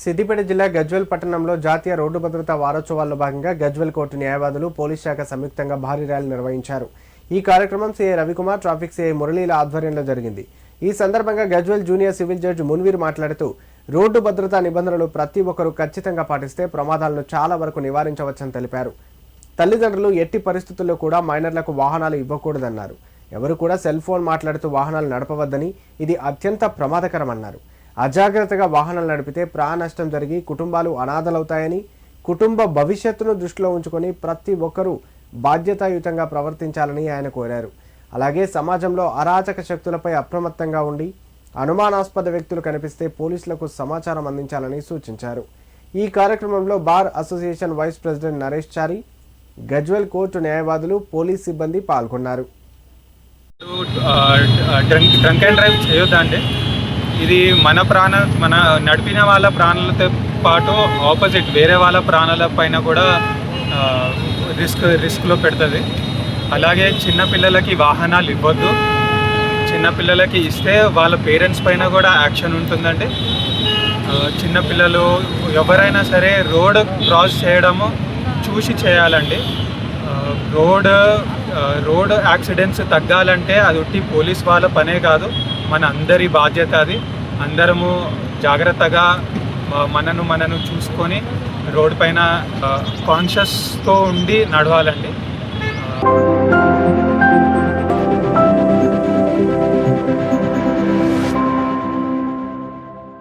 సిద్దిపేట జిల్లా గజ్వేల్ పట్టణంలో జాతీయ రోడ్డు భద్రతా వారోత్సవాల్లో భాగంగా గజ్వేల్ కోర్టు న్యాయవాదులు పోలీస్ శాఖ సంయుక్తంగా భారీ ర్యాలీ నిర్వహించారు. ఈ కార్యక్రమం సీఐ రవికుమార్, ట్రాఫిక్ సీఐ మురళీల ఆధ్వర్యంలో జరిగింది. ఈ సందర్భంగా గజ్వేల్ జూనియర్ సివిల్ జడ్జి మున్వీర్ మాట్లాడుతూ రోడ్డు భద్రతా నిబంధనలు ప్రతి ఒక్కరూ ఖచ్చితంగా పాటిస్తే ప్రమాదాలను చాలా వరకు నివారించవచ్చని తెలిపారు. తల్లిదండ్రులు ఎట్టి పరిస్థితుల్లో కూడా మైనర్లకు వాహనాలు ఇవ్వకూడదన్నారు. ఎవరు కూడా సెల్ ఫోన్ మాట్లాడుతూ వాహనాలు నడపవద్దని, ఇది అత్యంత ప్రమాదకరమన్నారు. అజాగ్రత్తగా వాహనాలు నడిపితే ప్రాణ నష్టం జరిగి కుటుంబాలు అనాథలవుతాయని, కుటుంబ భవిష్యత్తును దృష్టిలో ఉంచుకొని ప్రతి ఒక్కరూ బాధ్యతాయుతంగా ప్రవర్తించాలని ఆయన కోరారు. అలాగే సమాజంలో అరాచక శక్తులపై అప్రమత్తంగా ఉండి అనుమానాస్పద వ్యక్తులు కనిపిస్తే పోలీసులకు సమాచారం అందించాలని సూచించారు. ఈ కార్యక్రమంలో bar association vice president Naresh Chari, Gajwel court న్యాయవాదులు, పోలీస్ సిబ్బంది పాల్గొన్నారు. డ్రంక్ అండ్ డ్రైవ్ చేయొద్దండి. ఇది మన నడిపిన వాళ్ళ ప్రాణాలతో పాటు ఆపోజిట్ వేరే వాళ్ళ ప్రాణాల పైన కూడా రిస్క్లో పెడుతుంది. అలాగే చిన్నపిల్లలకి వాహనాలు ఇవ్వద్దు. చిన్నపిల్లలకి ఇస్తే వాళ్ళ పేరెంట్స్ పైన కూడా యాక్షన్ ఉంటుందండి. చిన్నపిల్లలు ఎవరైనా సరే రోడ్ క్రాస్ చేయడము చూసి చేయాలండి. రోడ్ యాక్సిడెంట్స్ తగ్గాలంటే అది ఒట్టి పోలీస్ వాళ్ళ పనే కాదు, మన అందరి బాధ్యత. అది అందరము జాగ్రత్తగా మనను చూసుకొని రోడ్ పైన కాన్షియస్తో ఉండి నడవాలండి.